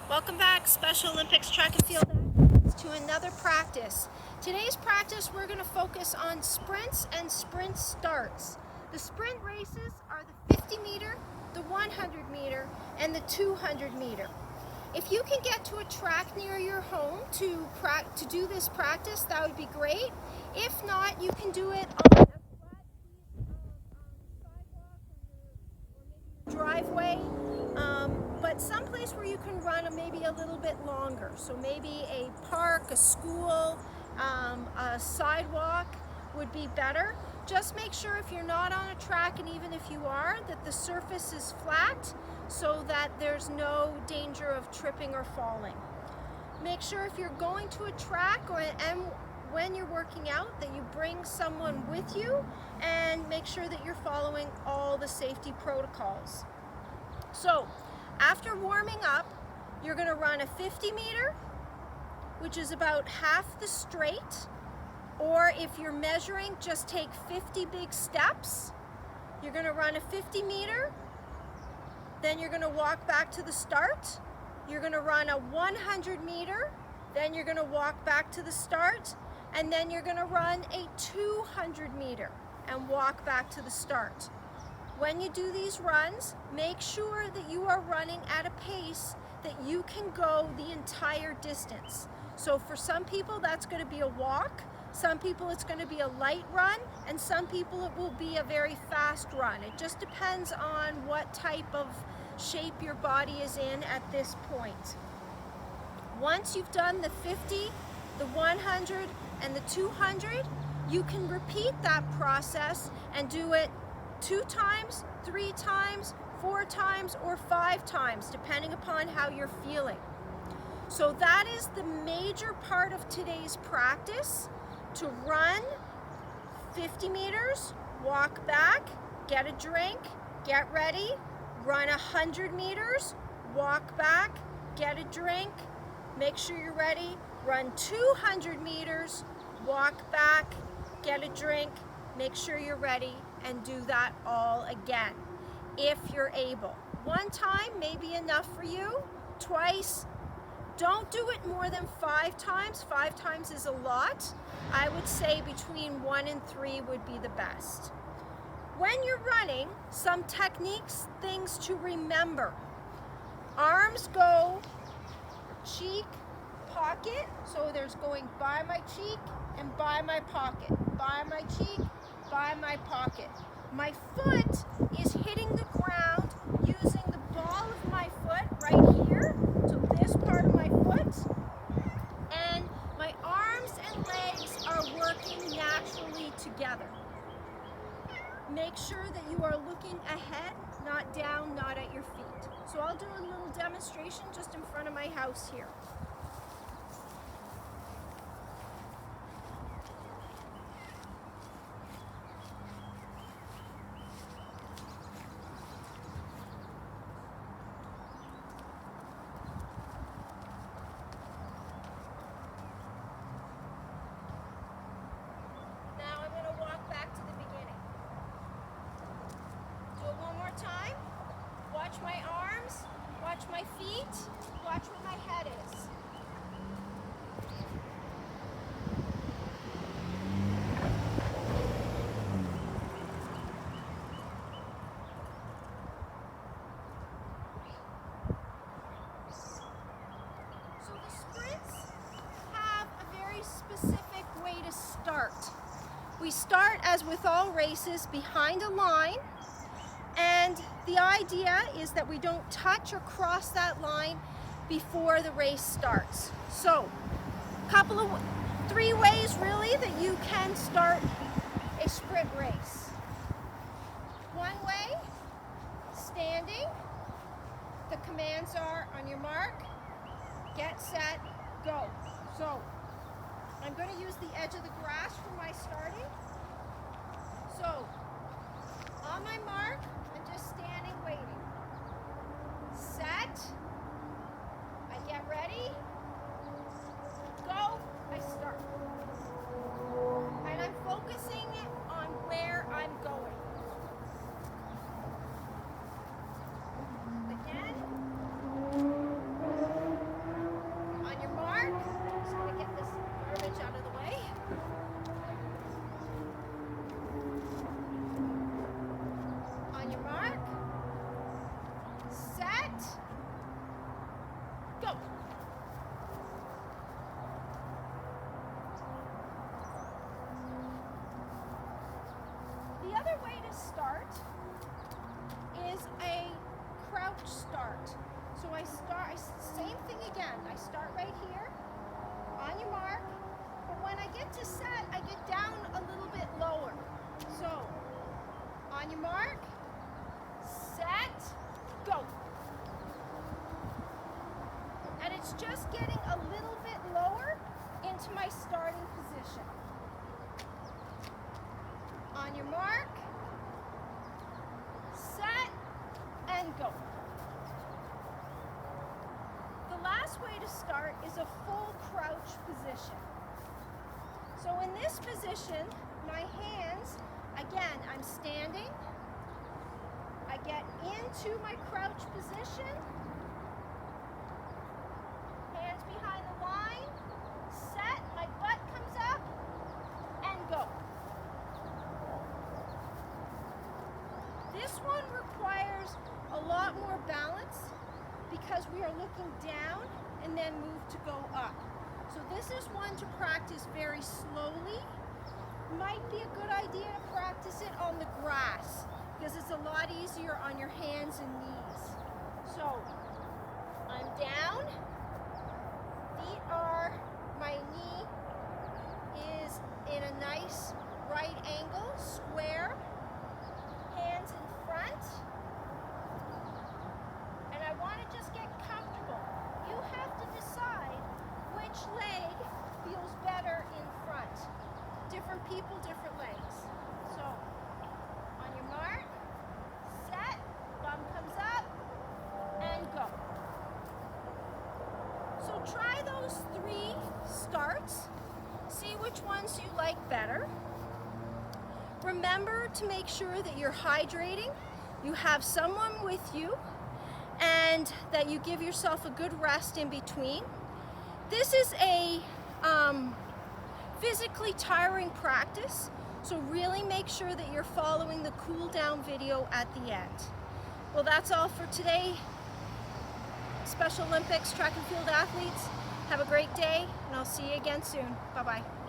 Welcome back, Special Olympics track and field athletes, to another practice. Today's practice, we're going to focus on sprints and sprint starts. The sprint races are the 50 meter, the 100 meter, and the 200 meter. If you can get to a track near your home to do this practice, that would be great. If not, you can do it on a flat piece of sidewalk or maybe your driveway. But someplace where you can run maybe a little bit longer. So maybe a park, a school, a sidewalk would be better. Just make sure if you're not on a track, and even if you are, that the surface is flat so that there's no danger of tripping or falling. Make sure if you're going to a track and when you're working out that you bring someone with you, and make sure that you're following all the safety protocols. So after warming up, you're going to run a 50 meter, which is about half the straight, or if you're measuring, just take 50 big steps. You're going to run a 50 meter, then you're going to walk back to the start. You're going to run a 100 meter, then you're going to walk back to the start, and then you're going to run a 200 meter and walk back to the start. When you do these runs, make sure that you are running at a pace that you can go the entire distance. So for some people, that's going to be a walk. Some people, it's going to be a light run, and some people, it will be a very fast run. It just depends on what type of shape your body is in at this point. Once you've done the 50, the 100, and the 200, you can repeat that process and do it 2 times, 3 times, 4 times, or 5 times, depending upon how you're feeling. So that is the major part of today's practice: to run 50 meters, walk back, get a drink, get ready, run 100 meters, walk back, get a drink, make sure you're ready, run 200 meters, walk back, get a drink, make sure you're ready, and do that all again if you're able. 1 time may be enough for you. Twice, don't do it more than 5 times. 5 times is a lot. I would say between 1 and 3 would be the best. When you're running, some techniques, things to remember. Arms go cheek, pocket, so there's going by my cheek and by my pocket, by my cheek, by my pocket. My foot is hitting the ground using the ball of my foot right here, so this part of my foot, and my arms and legs are working naturally together. Make sure that you are looking ahead, not down, not at your feet. So I'll do a little demonstration just in front of my house here. Time. Watch my arms, watch my feet, watch where my head is. So the sprints have a very specific way to start. We start, as with all races, behind a line. And the idea is that we don't touch or cross that line before the race starts. So, 3 ways really that you can start a sprint race. One way, standing. The commands are on your mark, get set, go. So, I'm going to use the edge of the grass for my starting. So, on my mark, just standing, waiting. Set. I get ready. Go. I start. And I'm focusing on where I'm going. Again. go. The other way to start is a crouch start. So same thing again. I start right here, on your mark, but when I get to set, I get down a little bit lower. So, on your mark, set, go. And it's just getting a little bit lower into my starting position. On your mark, set, and go. The last way to start is a full crouch position. So in this position, my hands, again, I'm standing. I get into my crouch position. Hands behind the line. Set, my butt comes up, and go. This one requires a lot more balance because we are looking down and then move to go up. So this is one to practice very slowly. Might be a good idea to practice it on the grass because it's a lot easier on your hands and knees. So I'm down, feet are, my knee is in a nice right angle, square, hands in front. And I want to just get comfortable. You have to decide which leg feels better in front. Different people, different legs. So, on your mark, set, bum comes up, and go. So try those 3 starts. See which ones you like better. Remember to make sure that you're hydrating, you have someone with you, and that you give yourself a good rest in between. This is a physically tiring practice, so really make sure that you're following the cool down video at the end. Well, that's all for today. Special Olympics track and field athletes, have a great day, and I'll see you again soon. Bye-bye.